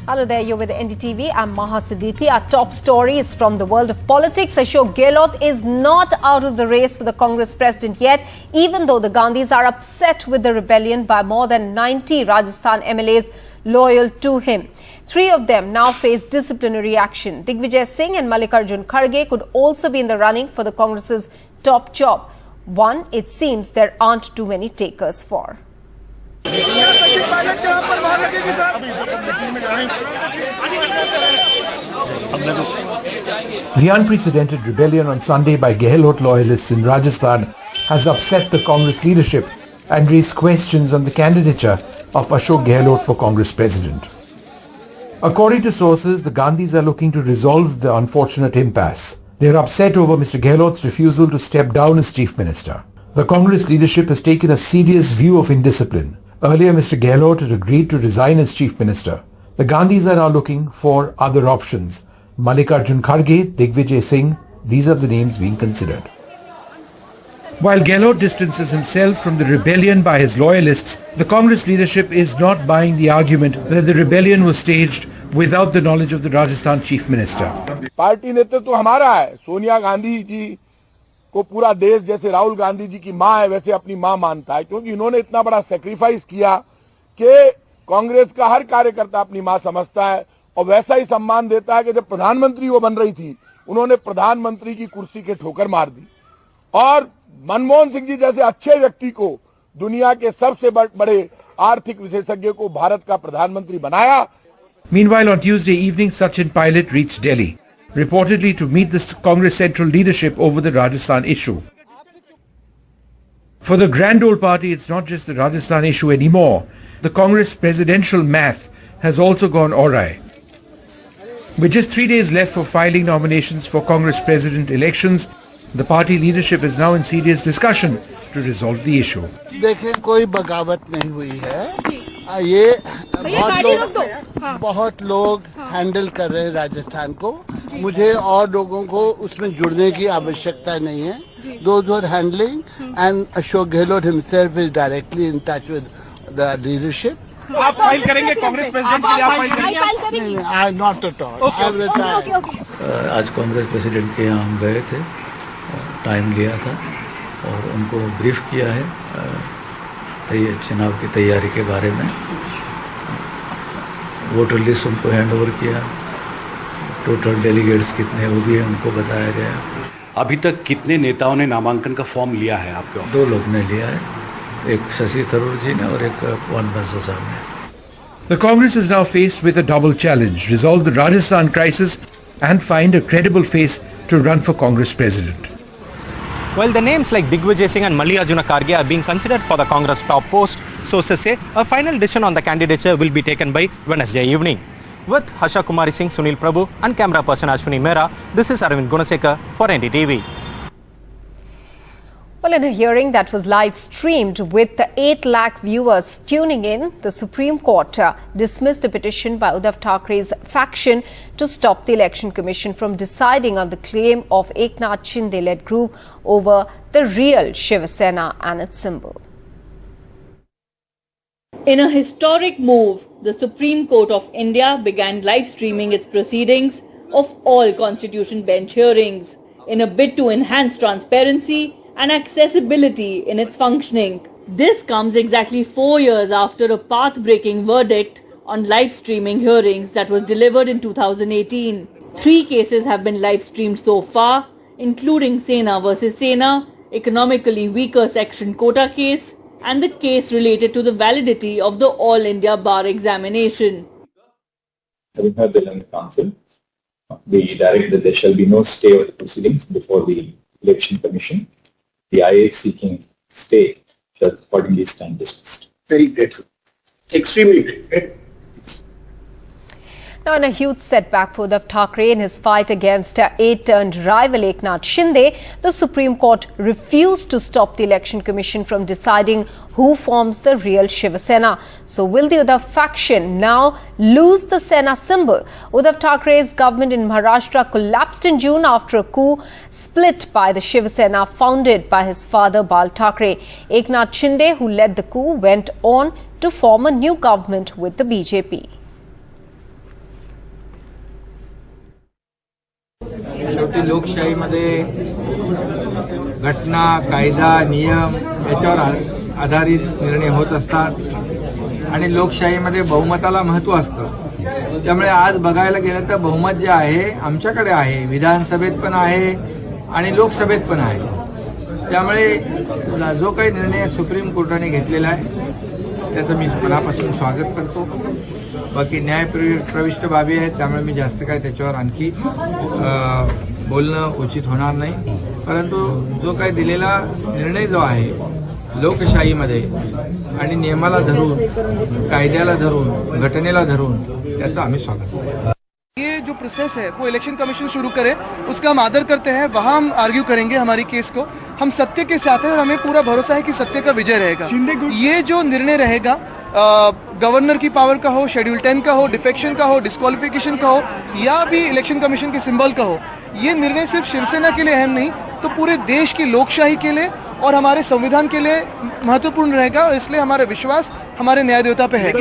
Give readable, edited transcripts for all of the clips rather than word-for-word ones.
Hello there, you're with NDTV. I'm Maha Siddiqui. Our top story is from the world of politics. Ashok Gehlot is not out of the race for the Congress president yet, even though the Gandhis are upset with the rebellion by more than 90 Rajasthan MLAs loyal to him. 3 of them now face disciplinary action. Digvijay Singh and Mallikarjun Kharge could also be in the running for the Congress's top job. One, it seems there aren't too many takers for. The unprecedented rebellion on Sunday by Gehlot loyalists in Rajasthan has upset the Congress leadership and raised questions on the candidature of Ashok Gehlot for Congress president. According to sources, the Gandhis are looking to resolve the unfortunate impasse. They are upset over Mr. Gehlot's refusal to step down as chief minister. The Congress leadership has taken a serious view of indiscipline. Earlier, Mr. Gehlot had agreed to resign as chief minister. The Gandhis are now looking for other options. Mallikarjun Kharge, Digvijay Singh, these are the names being considered. While Gehlot distances himself from the rebellion by his loyalists, the Congress leadership is not buying the argument that the rebellion was staged without the knowledge of the Rajasthan chief minister. Party नेतृत्व तो हमारा है। सोनिया गांधी जी को पूरा देश जैसे राहुल गांधी जी की मां है वैसे अपनी मां मानता है, क्योंकि इन्होंने इतना बड़ा सैक्रिफाइस किया कि कांग्रेस का हर कार्यकर्ता अपनी मां समझता है और वैसा ही सम्मान देता है कि जब प्रधानमंत्री वो बन रही थी उन्होंने प्रधानमंत्री की कुर्सी के ठोकर मार दी और मनमोहन सिंह जी जैसे अच्छे व्यक्ति को दुनिया के सबसे बड़े आर्थिक विशेषज्ञ को भारत का प्रधानमंत्री बनाया. Meanwhile, on Tuesday evening, Sachin Pilot reached Delhi, reportedly to meet the Congress central leadership over the Rajasthan issue. For the Grand Old Party, it's not just the Rajasthan issue anymore. The Congress presidential math has also gone awry. With just 3 days left for filing nominations for Congress president elections, the party leadership is now in serious discussion to resolve the issue. देखें, कोई बगावत नहीं हुई है. ये बहुत लोग handle कर रहे हैं राजस्थान को. मुझे और लोगों को उसमें जुड़ने की आवश्यकता नहीं है. Those who are handling, and Ashok Gehlot himself is directly in touch with the leadership. आप फाइल करेंगे कांग्रेस प्रेसिडेंट के लिए? आप फाइल करेंगे? नहीं, not at all. आज कांग्रेस प्रेसिडेंट के यहाँ हम गए थे, टाइम लिया था और उनको ब्रीफ किया है चुनाव की तैयारी के बारे में. वोटर लिस्ट उनको हैंड ओवर किया. टोटल डेलीगेट्स कितने वो भी उनको बताया गया. अभी तक कितने नेताओं ने नामांकन का फॉर्म लिया है आपके? 2 लोग ने लिया है, एक शशि थरूर जी ने और एक पवन बंसल साहब ने. The Congress is now faced with a double challenge: resolve the Rajasthan crisis and find a credible face to run for Congress president. Well, the names like Digvijay Singh and Mallikarjun Kharge are being considered for the Congress top post. Sources say a final decision on the candidature will be taken by Wednesday evening. With Harsha Kumari Singh, Sunil Prabhu and camera person Ashwini Mehra, this is Arvind Gunasekar for NDTV. Well, in a hearing that was live streamed with 8 lakh viewers tuning in, the Supreme Court dismissed a petition by Uddhav Thackeray's faction to stop the Election Commission from deciding on the claim of Eknath Shinde-led group over the real Shiv Sena and its symbol. In a historic move, the Supreme Court of India began live streaming its proceedings of all Constitution Bench hearings in a bid to enhance transparency and accessibility in its functioning. This comes exactly 4 years after a path-breaking verdict on live streaming hearings that was delivered in 2018. 3 cases have been live streamed so far, including Sena versus Sena, economically weaker section quota case, and the case related to the validity of the All India Bar examination. We have bill in the council. We direct that there shall be no stay of the proceedings before the Election Commission. The IA seeking stay shall accordingly stand dismissed. Very grateful. Extremely grateful. Now, in a huge setback for Uddhav Thackeray in his fight against 8-turned rival Eknath Shinde, the Supreme Court refused to stop the Election Commission from deciding who forms the real Shiv Sena. So, will the Uddhav faction now lose the Sena symbol? Uddhav Thackeray's government in Maharashtra collapsed in June after a coup split by the Shiv Sena founded by his father Bal Thackeray. Eknath Shinde, who led the coup, went on to form a new government with the BJP. लोकशाहीमध्ये घटना, कायदा, नियम याच्यावर आधारित निर्णय होत असतात आणि लोकशाहीमध्ये बहुमताला महत्त्व असतं. त्यामुळे आज बघायला गेलं तर बहुमत जे आहे आमच्याकडे आहे, विधानसभेत पण आहे आणि लोकसभेत पण आहे. त्यामुळे जो काही निर्णय सुप्रीम कोर्टाने घेतलेला आहे त्याचं मी मनापासून स्वागत करतो. बाकी न्यायप्रविष्ट बाबी आहेत त्यामुळे मी जास्त काय त्याच्यावर आणखी बोलणं उचित होणार नाही. परंतु जो काही दिलेला निर्णय जो आहे लोकशाहीमध्ये आणि नियमाला धरून, कायद्याला धरून, घटनेला धरून त्याचं आम्ही स्वागत करतो. ये जो प्रोसेस है वो इलेक्शन कमीशन शुरू करे, उसका हम आदर करते हैं. वहाँ हम आर्ग्यू करेंगे हमारी केस को. हम सत्य के साथ हैं और हमें पूरा भरोसा है कि सत्य का विजय रहेगा. ये जो निर्णय रहेगा गवर्नर की पावर का हो, शेड्यूल 10 का हो, डिफेक्शन का हो, डिस्क्वालिफिकेशन का हो या भी इलेक्शन कमीशन के सिंबल का हो, ये निर्णय सिर्फ शिवसेना के लिए अहम नहीं तो पूरे देश की लोकशाही के लिए और हमारे संविधान के लिए महत्वपूर्ण रहेगा. और इसलिए हमारा विश्वास हमारे न्याय देवता पे है.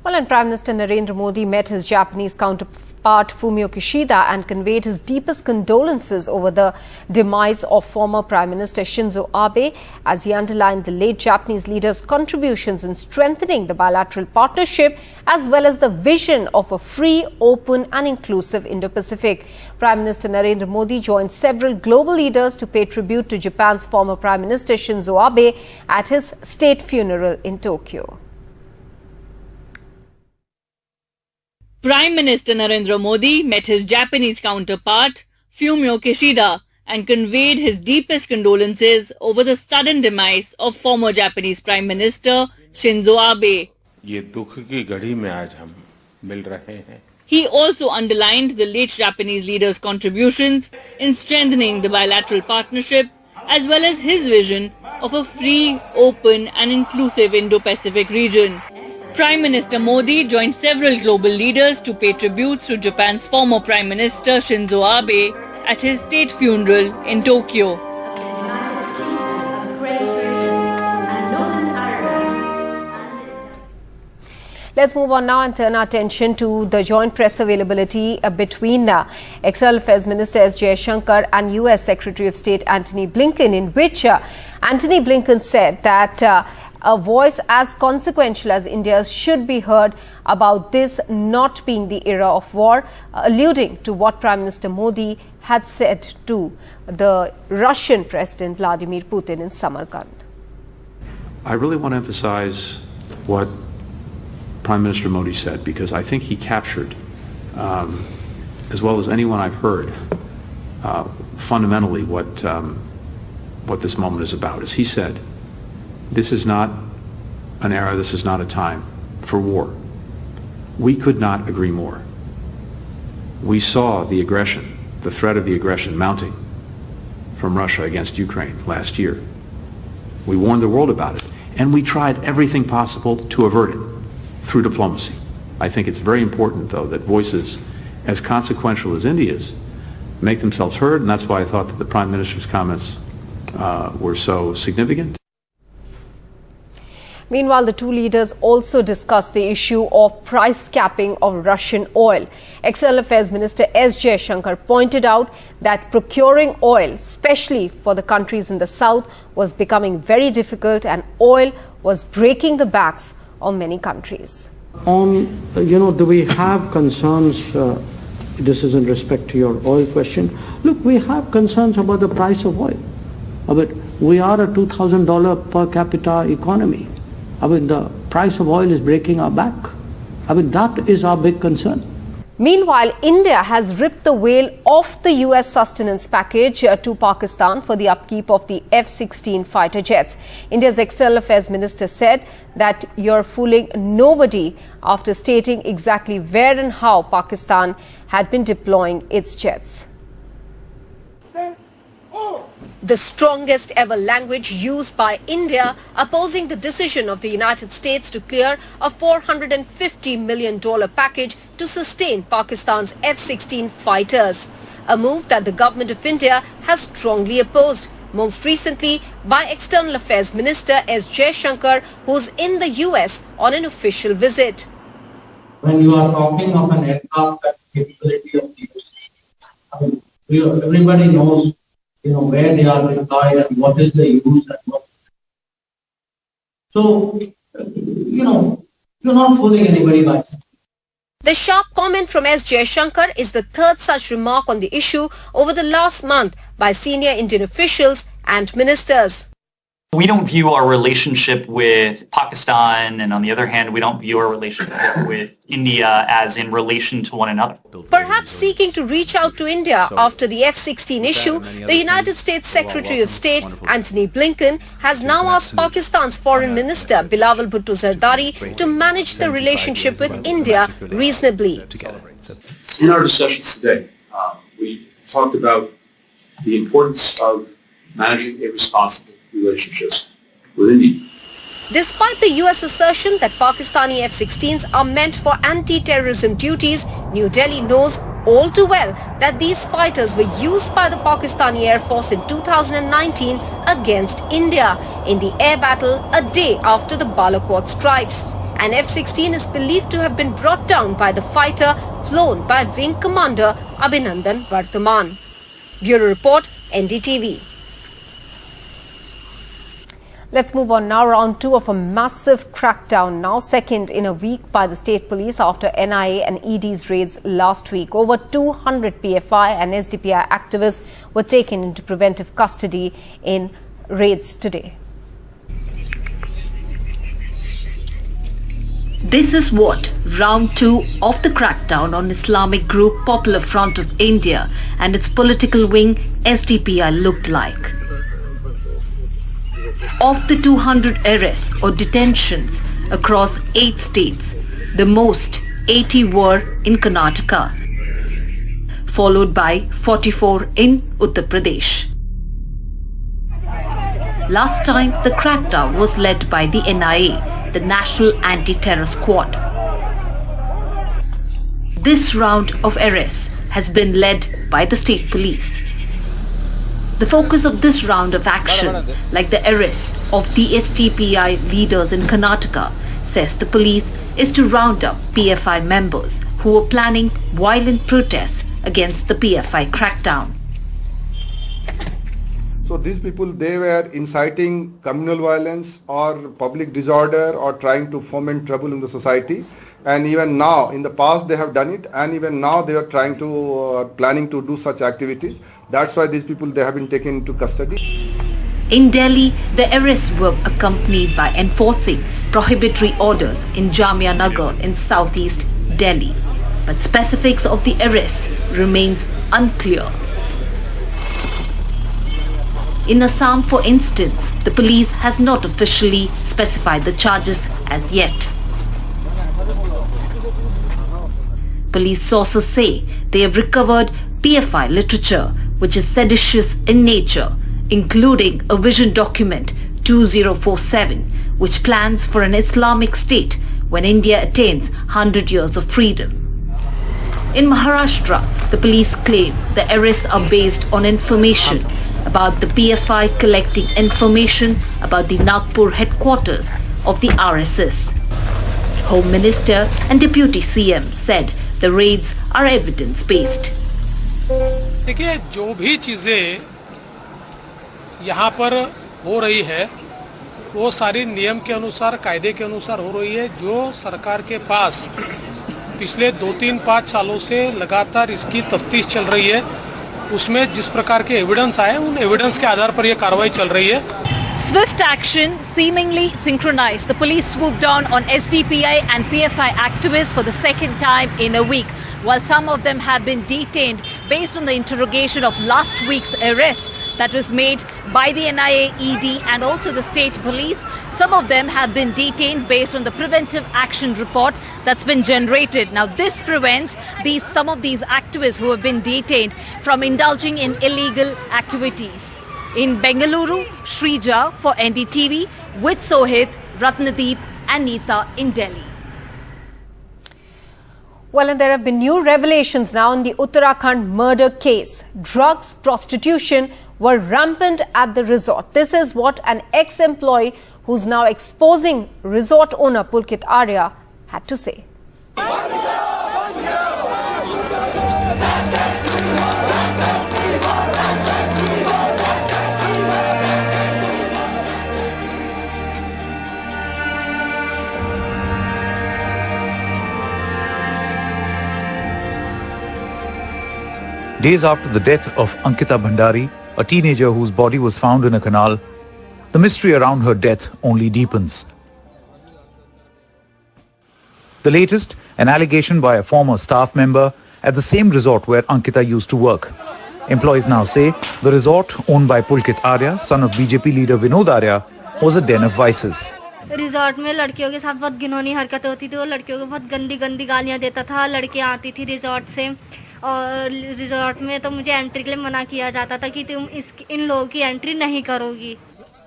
Well, and Prime Minister Narendra Modi met his Japanese counterpart Fumio Kishida and conveyed his deepest condolences over the demise of former Prime Minister Shinzo Abe, as he underlined the late Japanese leader's contributions in strengthening the bilateral partnership as well as the vision of a free, open and inclusive Indo-Pacific. Prime Minister Narendra Modi joined several global leaders to pay tribute to Japan's former Prime Minister Shinzo Abe at his state funeral in Tokyo. Prime Minister Narendra Modi met his Japanese counterpart Fumio Kishida and conveyed his deepest condolences over the sudden demise of former Japanese Prime Minister Shinzo Abe. ये दुख की घड़ी में आज हम मिल रहे हैं. He also underlined the late Japanese leader's contributions in strengthening the bilateral partnership as well as his vision of a free, open and inclusive Indo-Pacific region. Prime Minister Modi joined several global leaders to pay tributes to Japan's former Prime Minister Shinzo Abe at his state funeral in Tokyo. Let's move on now and turn our attention to the joint press availability between External Affairs Minister S. Jaishankar and US Secretary of State Antony Blinken, in which Antony Blinken said that a voice as consequential as India's should be heard about this not being the era of war, alluding to what Prime Minister Modi had said to the Russian President Vladimir Putin in Samarkand. I really want to emphasize what Prime Minister Modi said, because I think he captured, as well as anyone I've heard, fundamentally what this moment is about. As he said, this is not an era, this is not a time for war. We could not agree more. We saw the aggression, the threat of the aggression mounting from Russia against Ukraine last year. We warned the world about it, and we tried everything possible to avert it through diplomacy. I think it's very important, though, that voices as consequential as India's make themselves heard, and that's why I thought that the Prime Minister's comments were so significant. Meanwhile, the two leaders also discussed the issue of price capping of Russian oil. External Affairs Minister S. Jaishankar pointed out that procuring oil, especially for the countries in the south, was becoming very difficult and oil was breaking the backs of many countries. Do we have concerns, this is in respect to your oil question. Look, we have concerns about the price of oil. But we are a $2,000 per capita economy. The price of oil is breaking our back. That is our big concern. Meanwhile, India has ripped the whale off the US sustenance package to Pakistan for the upkeep of the F-16 fighter jets. India's External Affairs Minister said that you're fooling nobody, after stating exactly where and how Pakistan had been deploying its jets. The strongest ever language used by India opposing the decision of the United States to clear a $450 million package to sustain Pakistan's F-16 fighters, a move that the government of India has strongly opposed, most recently by External Affairs Minister S. Jaishankar, who's in the US on an official visit. When you are talking of an aircraft capability of the everybody knows, where they are deployed and what is the use and what. So, you're not fooling anybody by saying. The sharp comment from S. Jaishankar is the third such remark on the issue over the last month by senior Indian officials and ministers. We don't view our relationship with Pakistan, and on the other hand, we don't view our relationship with India as in relation to one another. Perhaps seeking to reach out to India after the F-16 issue, the United States Secretary of State Antony Blinken has now asked Pakistan's Foreign Minister Bilawal Bhutto Zardari to manage the relationship with India reasonably. In our discussions today, we talked about the importance of managing a responsible relationship with India. Despite the US assertion that Pakistani F-16s are meant for anti-terrorism duties, New Delhi knows all too well that these fighters were used by the Pakistani Air Force in 2019 against India in the air battle a day after the Balakot strikes. An F-16 is believed to have been brought down by the fighter flown by Wing Commander Abhinandan Vardhaman. Bureau Report, NDTV. Let's move on now. Round 2 of a massive crackdown, now second in a week by the state police after NIA and ED's raids last week. Over 200 PFI and SDPI activists were taken into preventive custody in raids today. This is what round 2 of the crackdown on Islamic group Popular Front of India and its political wing SDPI looked like. Of the 200 arrests or detentions across 8 states, the most 80 were in Karnataka, followed by 44 in Uttar Pradesh. Last time the crackdown was led by the NIA, the National Anti-Terror Squad. This round of arrests has been led by the state police. The focus of this round of action, like the arrest of the SDPI leaders in Karnataka, says the police, is to round up PFI members who were planning violent protests against the PFI crackdown. So these people, they were inciting communal violence or public disorder or trying to foment trouble in the society. And even now, in the past they have done it, and even now they are trying to, planning to do such activities. That's why these people, they have been taken into custody. In Delhi, the arrests were accompanied by enforcing prohibitory orders in Jamia Nagar in southeast Delhi. But specifics of the arrests remains unclear. In Assam, for instance, the police has not officially specified the charges as yet. Police sources say they have recovered PFI literature, which is seditious in nature, including a vision document 2047, which plans for an Islamic state when India attains 100 years of freedom. In Maharashtra, the police claim the arrests are based on information about the PFI collecting information about the Nagpur headquarters of the RSS. Home Minister and Deputy CM said the raids are evidence-based. देखिए, जो भी चीज़ें यहाँ पर हो रही है वो सारी नियम के अनुसार, कायदे के अनुसार हो रही है। जो सरकार के पास पिछले 2-3-5 सालों से लगातार इसकी तफ्तीश चल रही है, उसमें जिस प्रकार के एविडेंस आए, उन एविडेंस के आधार पर ये कार्रवाई चल रही है। Swift action, seemingly synchronized. The police swooped down on SDPI and PFI activists for the second time in a week. While some of them have been detained based on the interrogation of last week's arrest that was made by the NIA, ED and also the state police, some of them have been detained based on the preventive action report that's been generated. Now this prevents some of these activists who have been detained from indulging in illegal activities. In Bengaluru, Shrija for NDTV with Sohit, Ratnadeep and Neeta in Delhi. Well, and there have been new revelations now in the Uttarakhand murder case. Drugs, prostitution were rampant at the resort. This is what an ex-employee who's now exposing resort owner Pulkit Arya had to say. Days after the death of Ankita Bhandari, a teenager whose body was found in a canal, the mystery around her death only deepens. The latest, an allegation by a former staff member at the same resort where Ankita used to work. Employees now say the resort, owned by Pulkit Arya, son of BJP leader Vinod Arya, was a den of vices. Resort में लड़कियों के साथ बहुत घिनौनी हरकतें होती थी, वो लड़कियों को बहुत गंदी गंदी गालियां देता था। लड़कियां आती थी रिजॉर्ट से और रिजॉर्ट में तो मुझे एंट्री के लिए मना किया जाता था कि तुम इन लोगों की एंट्री नहीं करोगी।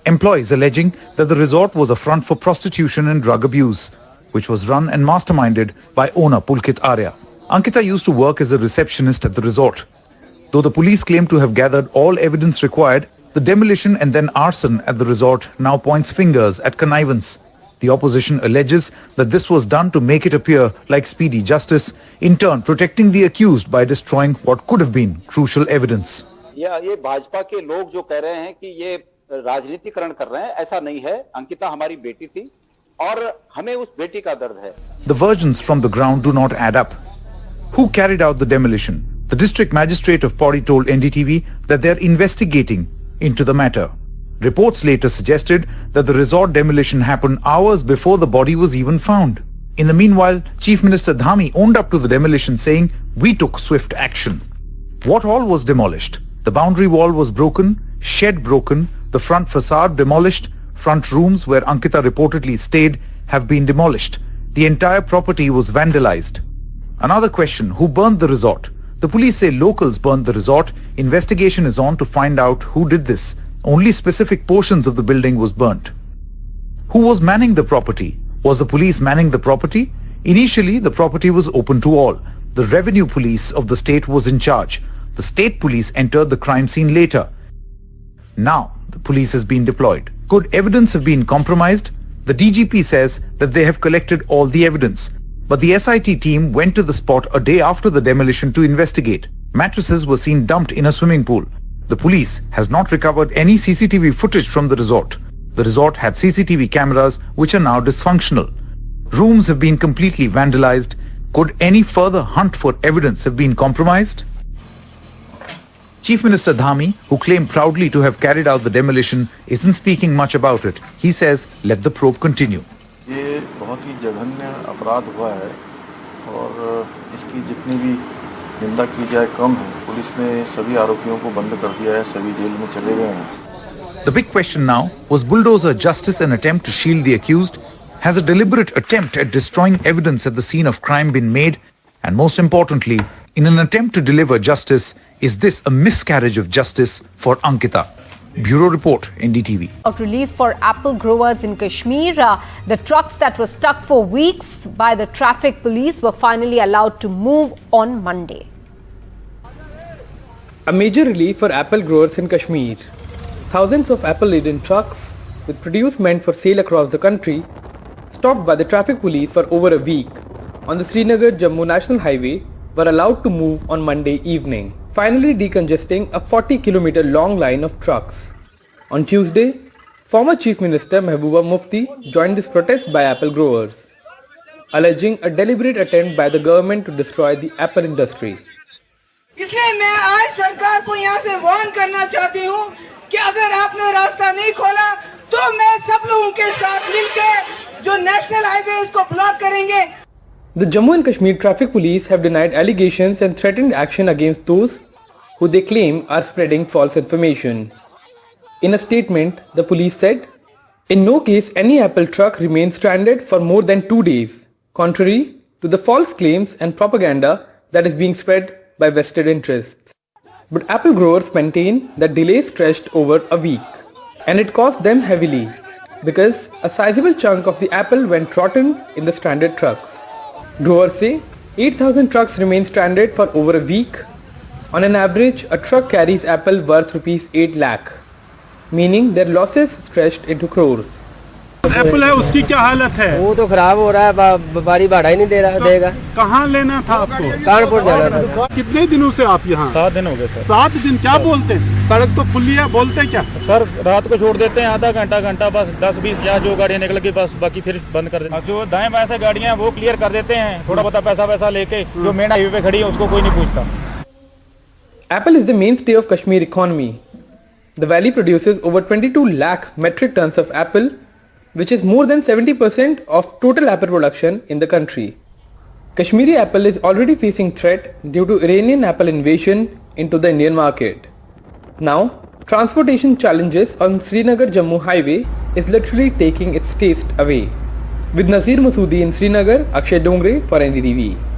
Employees alleging that the resort was a front for prostitution and drug abuse, which was run and masterminded by owner Pulkit Arya. Ankita used to work as a receptionist at the resort. Though the police claim to have gathered all evidence required, the demolition and then arson at the resort now points fingers at connivance. The opposition alleges that this was done to make it appear like speedy justice, in turn protecting the accused by destroying what could have been crucial evidence. ये भाजपा के लोग जो कह रहे हैं कि ये राजनीतिकरण कर रहे हैं, ऐसा नहीं है। अंकिता हमारी बेटी थी और हमें उस बेटी का दर्द है। The versions from the ground do not add up. Who carried out the demolition? The district magistrate of Pauri told NDTV that they are investigating into the matter. Reports later suggested that the resort demolition happened hours before the body was even found. In the meanwhile, Chief Minister Dhami owned up to the demolition, saying, "We took swift action." What all was demolished? The boundary wall was broken, shed broken, the front facade demolished, front rooms where Ankita reportedly stayed have been demolished. The entire property was vandalized. Another question, who burned the resort? The police say locals burned the resort. Investigation is on to find out who did this. Only specific portions of the building was burnt. Who was manning the property? Was the police manning the property? Initially, the property was open to all. The revenue police of the state was in charge. The state police entered the crime scene later. Now, the police has been deployed. Could evidence have been compromised? The DGP says that they have collected all the evidence. But the SIT team went to the spot a day after the demolition to investigate. Mattresses were seen dumped in a swimming pool. The police has not recovered any CCTV footage from the resort. The resort had CCTV cameras which are now dysfunctional. Rooms have been completely vandalized. Could any further hunt for evidence have been compromised? Chief Minister Dhami, who claimed proudly to have carried out the demolition, isn't speaking much about it. He says, let the probe continue. ये बहुत ही जघन्य अपराध हुआ है और इसकी जितनी भी निंदा की जाए कम है। पुलिस ने सभी आरोपियों को बंद कर दिया है, सभी जेल में चले गए हैं। The big question now, was bulldozer justice an attempt to shield the accused? Has a deliberate attempt at destroying evidence at the scene of crime been made? And most importantly, in an attempt to deliver justice, is this a miscarriage of justice for Ankita? Bureau Report, NDTV. Relief for apple growers in Kashmir. The trucks that were stuck for weeks by the traffic police were finally allowed to move on Monday. A major relief for apple growers in Kashmir. Thousands of apple-laden trucks with produce meant for sale across the country, stopped by the traffic police for over a week on the Srinagar-Jammu National Highway, were allowed to move on Monday evening, finally decongesting a 40-kilometer long line of trucks. On Tuesday, former Chief Minister Mehbooba Mufti joined this protest by apple growers, alleging a deliberate attempt by the government to destroy the apple industry. इसलिए मैं आज सरकार को यहाँ से warn करना चाहती हूँ कि अगर आपने रास्ता नहीं खोला तो मैं सब लोगों के साथ मिलकर जो नेशनल हाईवे उसको ब्लॉक करेंगे। The Jammu and Kashmir Traffic Police have denied allegations and threatened action against those who they claim are spreading false information. In a statement, the police said, "In no case any Apple truck remains stranded for more than 2 days, contrary to the false claims and propaganda that is being spread by vested interests." But apple growers maintain that delays stretched over a week, and it cost them heavily because a sizable chunk of the apple went rotten in the stranded trucks. Growers say 8,000 trucks remain stranded for over a week. On an average, a truck carries apple worth rupees 8 lakh, meaning their losses stretched into crores. Apple है उसकी क्या हालत है? वो तो खराब हो रहा है, व्यापारी भाड़ा ही नहीं देगा। कहाँ लेना था आपको? कानपुर जाना था। कितने दिनों से आप यहाँ? 7 दिन हो गए सर। 7 दिन क्या बोलते हैं? सड़क तो खुली है, बोलते क्या? सर रात को छोड़ देते हैं आधा घंटा बस 10-20 या जो गाड़ियाँ निकल गई बस, बाकी फिर बंद कर देते हैं। जो दाएं बाएं से गाड़ियाँ वो क्लियर कर देते हैं, थोड़ा बहुत पैसा लेके, जो मेन हाईवे पे खड़ी है उसको कोई नहीं पूछता। Apple is the mainstay of Kashmir economy. The valley produces over 22 lakh metric tons of apple, which is more than 70% of total apple production in the country. Kashmiri apple is already facing threat due to Iranian apple invasion into the Indian market. Now, transportation challenges on Srinagar-Jammu highway is literally taking its taste away. With Nazir Masoodi in Srinagar, Akshay Dongre for NDTV.